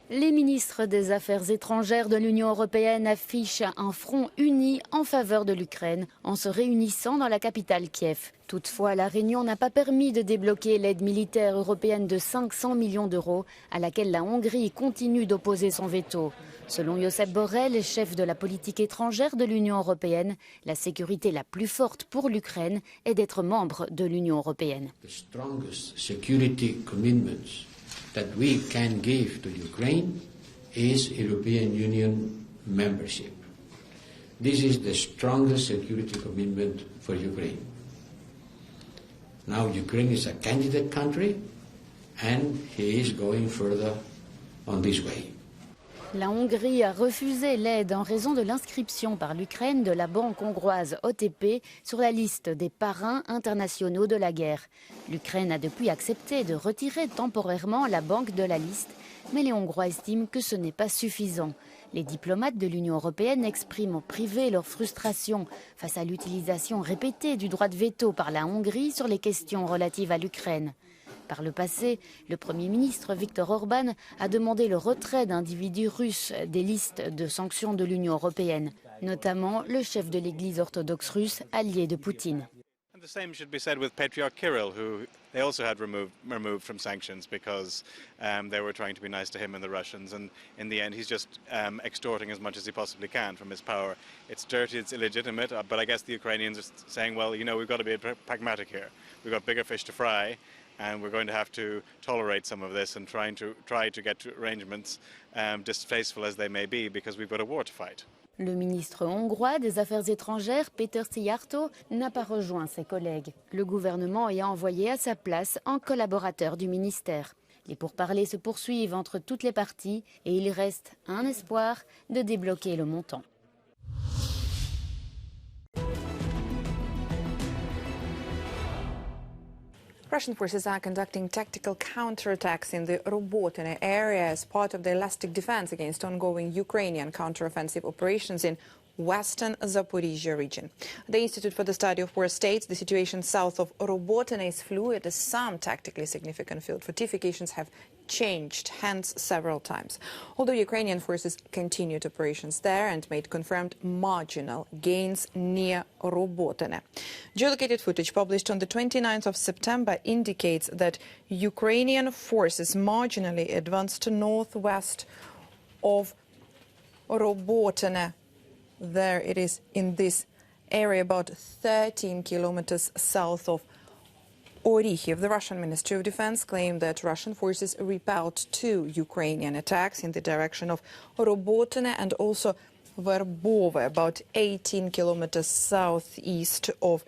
Les ministres des Affaires étrangères de l'Union européenne affichent un front uni en faveur de l'Ukraine en se réunissant dans la capitale Kiev. Toutefois, la réunion n'a pas permis de débloquer l'aide militaire européenne de 500 millions d'euros à laquelle la Hongrie continue d'opposer son veto. Selon Josep Borrell, chef de la politique étrangère de l'Union européenne, la sécurité la plus forte pour l'Ukraine est d'être membre de l'Union européenne. That we can give to Ukraine is European Union membership. This is the strongest security commitment for Ukraine. Now Ukraine is a candidate country and he is going further on this way. La Hongrie a refusé l'aide en raison de l'inscription par l'Ukraine de la banque hongroise OTP sur la liste des parrains internationaux de la guerre. L'Ukraine a depuis accepté de retirer temporairement la banque de la liste, mais les Hongrois estiment que ce n'est pas suffisant. Les diplomates de l'Union européenne expriment en privé leur frustration face à l'utilisation répétée du droit de veto par la Hongrie sur les questions relatives à l'Ukraine. Par le passé, le Premier ministre Viktor Orban a demandé le retrait d'individus russes des listes de sanctions de l'Union européenne, notamment le chef de l'Église orthodoxe russe, allié de Poutine. The same should be said with Patriarch Kirill, who they also had removed from sanctions because they were trying to be nice to him and the Russians, and in the end he's just extorting as much as he possibly can from his power. It's dirty, it's illegitimate, but I guess the Ukrainians are saying, well, you know, we've got to be pragmatic here. We've got bigger fish to fry, and we're going to have to tolerate some of this and try to get to arrangements, distasteful as they may be, because we've got a war to fight. Le ministre hongrois des Affaires étrangères, Péter Szijjártó, n'a pas rejoint ses collègues. Le gouvernement y a envoyé à sa place un collaborateur du ministère. Les pourparlers se poursuivent entre toutes les parties et il reste un espoir de débloquer le montant. Russian forces are conducting tactical counterattacks in the Robotyne area as part of the elastic defense against ongoing Ukrainian counteroffensive operations in western Zaporizhia region. The Institute for the Study of War states the situation south of Robotyne is fluid as some tactically significant field fortifications have changed hands several times. Although Ukrainian forces continued operations there and made confirmed marginal gains near Robotyne. Geolocated footage published on the 29th of September indicates that Ukrainian forces marginally advanced northwest of Robotyne. There it is in this area, about 13 kilometers south of Orikhiv. The Russian Ministry of Defense claimed that Russian forces repelled 2 Ukrainian attacks in the direction of Robotyne and also Verbove, about 18 kilometers southeast of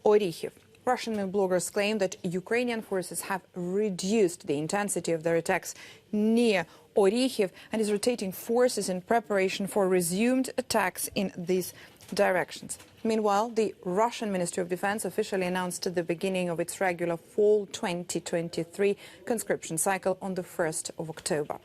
Orikhiv. Russian bloggers claim that Ukrainian forces have reduced the intensity of their attacks near Orikhiv and is rotating forces in preparation for resumed attacks in these directions. Meanwhile, the Russian Ministry of Defense officially announced the beginning of its regular fall 2023 conscription cycle on the 1st of October.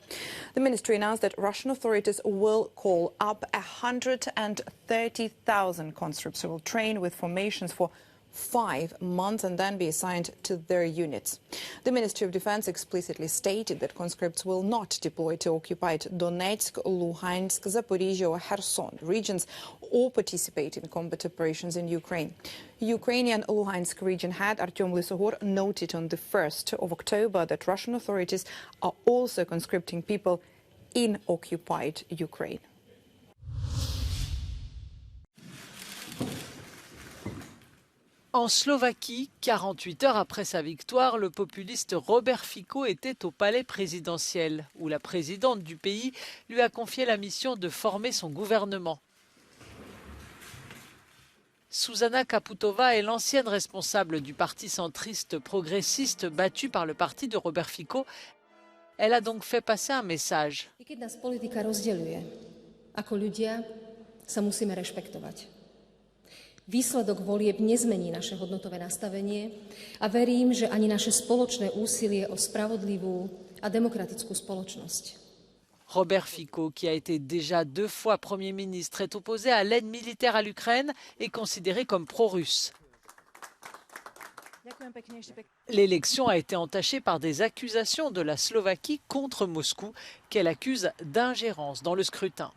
The ministry announced that Russian authorities will call up 130,000 conscripts who will train with formations for 5 months and then be assigned to their units. The Ministry of Defense explicitly stated that conscripts will not deploy to occupied Donetsk, Luhansk, Zaporizhia or Kherson regions or participate in combat operations in Ukraine. Ukrainian Luhansk region head Artyom Lysogor noted on the 1st of October that Russian authorities are also conscripting people in occupied Ukraine. En Slovaquie, 48 heures après sa victoire, le populiste Robert Fico était au palais présidentiel, où la présidente du pays lui a confié la mission de former son gouvernement. Zuzana Kaputova est l'ancienne responsable du parti centriste progressiste battu par le parti de Robert Fico. Elle a donc fait passer un message. Výsledok volieb nezmení naše hodnotové nastavenie a verím, že ani naše spoločné úsilie o spravodlivú a demokratickú spoločnosť. Robert Fico, qui a été déjà 2 fois Premier ministre, est opposé à l'aide militaire à l'Ukraine et considéré comme pro-russe. L'élection a été entachée par des accusations de la Slovaquie contre Moscou, qu'elle accuse d'ingérence dans le scrutin.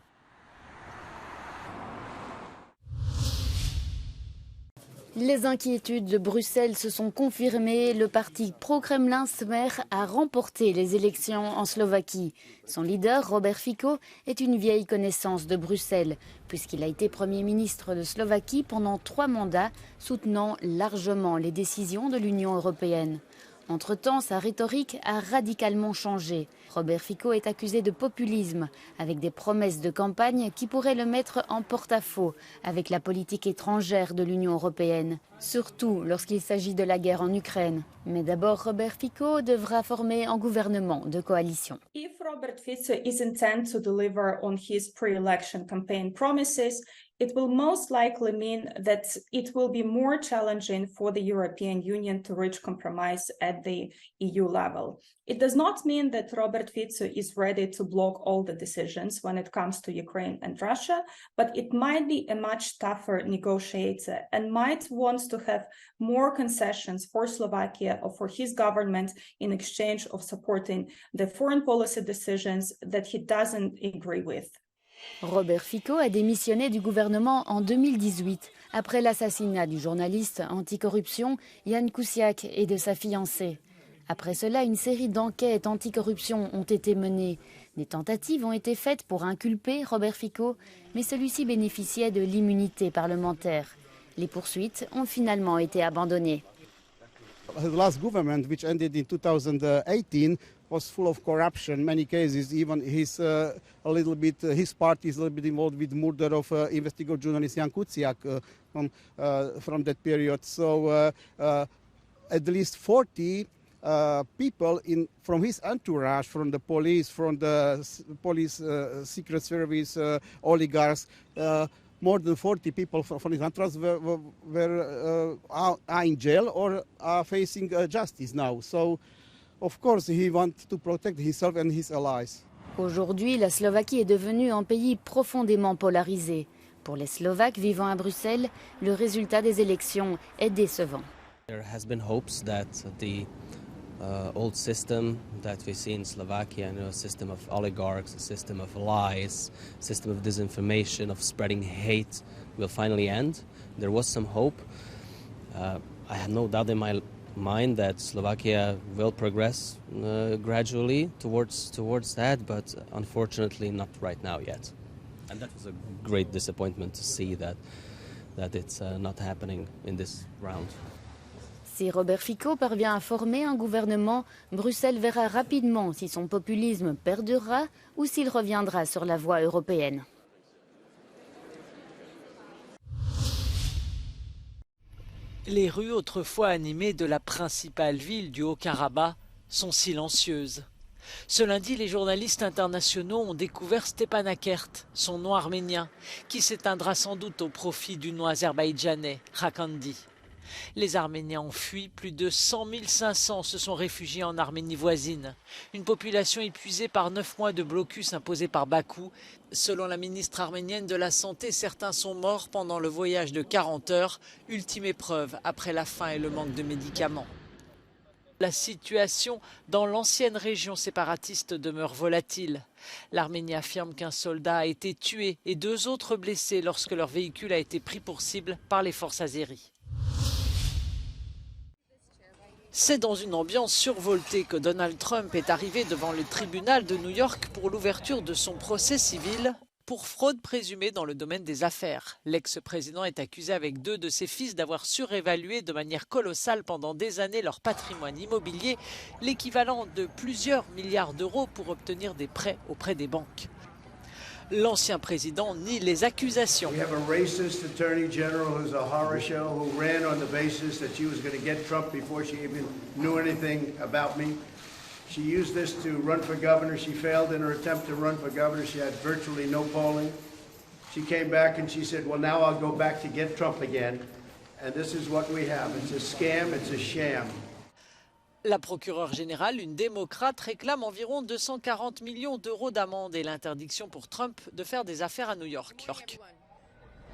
Les inquiétudes de Bruxelles se sont confirmées. Le parti pro-Kremlin Smer a remporté les élections en Slovaquie. Son leader, Robert Fico, est une vieille connaissance de Bruxelles, puisqu'il a été Premier ministre de Slovaquie pendant 3 mandats, soutenant largement les décisions de l'Union européenne. Entre-temps, sa rhétorique a radicalement changé. Robert Fico est accusé de populisme, avec des promesses de campagne qui pourraient le mettre en porte-à-faux avec la politique étrangère de l'Union européenne, surtout lorsqu'il s'agit de la guerre en Ukraine. Mais d'abord, Robert Fico devra former un gouvernement de coalition. If Robert Fico is intent to deliver on his pre-election campaign promises, it will most likely mean that it will be more challenging for the European Union to reach compromise at the EU level. It does not mean that Robert Fico is ready to block all the decisions when it comes to Ukraine and Russia, but it might be a much tougher negotiator and might want to have more concessions for Slovakia or for his government in exchange of supporting the foreign policy decisions that he doesn't agree with. Robert Fico a démissionné du gouvernement en 2018, après l'assassinat du journaliste anticorruption Jan Kuciak et de sa fiancée. Après cela, une série d'enquêtes anticorruption ont été menées. Des tentatives ont été faites pour inculper Robert Fico, mais celui-ci bénéficiait de l'immunité parlementaire. Les poursuites ont finalement été abandonnées. The last government, which ended in 2018, was full of corruption. Many cases, even his party is a little bit involved with the murder of investigative journalist Jan Kuciak from that period. So at least 40 people from his entourage, from the police, secret service, oligarchs. More than 40 people from his entourage are in jail or are facing justice now. So, of course, he wants to protect himself and his allies. Aujourd'hui, la Slovaquie est devenue un pays profondément polarisé. Pour les Slovaques vivant à Bruxelles, le résultat des élections est décevant. There has been hopes that the old system that we see in Slovakia, a system of oligarchs, a system of lies, a system of disinformation, of spreading hate, will finally end. There was some hope. I have no doubt in my mind that Slovakia will progress gradually towards that, but unfortunately not right now yet. And that was a great disappointment to see that it's not happening in this round. Si Robert Fico parvient à former un gouvernement, Bruxelles verra rapidement si son populisme perdurera ou s'il reviendra sur la voie européenne. Les rues autrefois animées de la principale ville du Haut-Karabakh sont silencieuses. Ce lundi, les journalistes internationaux ont découvert Stepanakert, son nom arménien, qui s'éteindra sans doute au profit du nom azerbaïdjanais, Khakandi. Les Arméniens ont fui, plus de 100 500 se sont réfugiés en Arménie voisine. Une population épuisée par 9 mois de blocus imposé par Bakou. Selon la ministre arménienne de la Santé, certains sont morts pendant le voyage de 40 heures, ultime épreuve après la faim et le manque de médicaments. La situation dans l'ancienne région séparatiste demeure volatile. L'Arménie affirme qu'un soldat a été tué et 2 autres blessés lorsque leur véhicule a été pris pour cible par les forces azéries. C'est dans une ambiance survoltée que Donald Trump est arrivé devant le tribunal de New York pour l'ouverture de son procès civil pour fraude présumée dans le domaine des affaires. L'ex-président est accusé avec 2 de ses fils d'avoir surévalué de manière colossale pendant des années leur patrimoine immobilier, l'équivalent de plusieurs milliards d'euros pour obtenir des prêts auprès des banques. L'ancien président nie les accusations. We have a racist attorney general who's a horror show who ran on the basis that she was going to get Trump before she even knew anything about me. She used this to run for governor. She failed in her attempt to run for governor. She had virtually no polling. She came back and she said, well, now I'll go back to get Trump again. And this is what we have. It's a scam, it's a sham. La procureure générale, une démocrate, réclame environ 240 millions d'euros d'amende et l'interdiction pour Trump de faire des affaires à New York.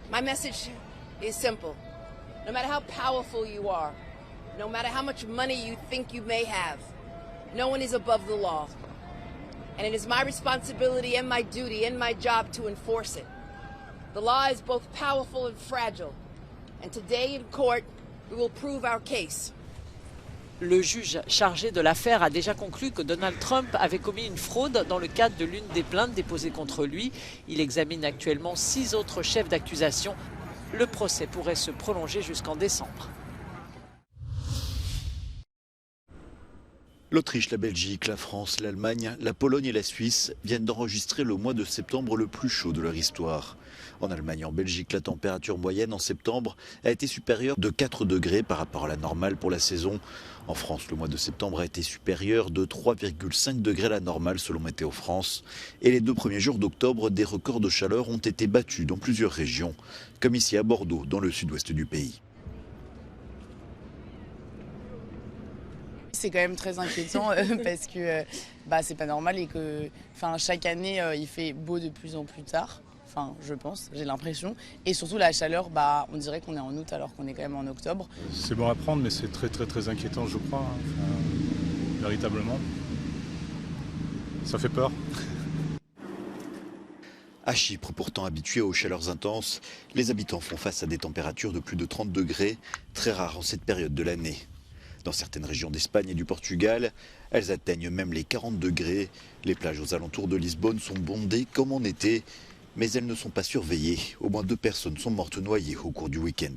My message is simple. No matter how powerful you are, No matter how much money you think you may have, no one is above the law. And it is my responsibility and my duty and my job to enforce it. The law is both powerful and fragile. And today in court, we will prove our case. Le juge chargé de l'affaire a déjà conclu que Donald Trump avait commis une fraude dans le cadre de l'une des plaintes déposées contre lui. Il examine actuellement 6 autres chefs d'accusation. Le procès pourrait se prolonger jusqu'en décembre. L'Autriche, la Belgique, la France, l'Allemagne, la Pologne et la Suisse viennent d'enregistrer le mois de septembre le plus chaud de leur histoire. En Allemagne et en Belgique, la température moyenne en septembre a été supérieure de 4 degrés par rapport à la normale pour la saison. En France, le mois de septembre a été supérieur de 3,5 degrés à la normale selon Météo France. Et les 2 premiers jours d'octobre, des records de chaleur ont été battus dans plusieurs régions, comme ici à Bordeaux, dans le sud-ouest du pays. C'est quand même très inquiétant parce que c'est pas normal et que chaque année il fait beau de plus en plus tard. Je pense, j'ai l'impression. Et surtout la chaleur, on dirait qu'on est en août alors qu'on est quand même en octobre. C'est bon à prendre mais c'est très très très inquiétant je crois, véritablement. Ça fait peur. À Chypre, pourtant habitués aux chaleurs intenses, les habitants font face à des températures de plus de 30 degrés, très rares en cette période de l'année. Dans certaines régions d'Espagne et du Portugal, elles atteignent même les 40 degrés. Les plages aux alentours de Lisbonne sont bondées comme en été, mais elles ne sont pas surveillées. Au moins 2 personnes sont mortes noyées au cours du week-end.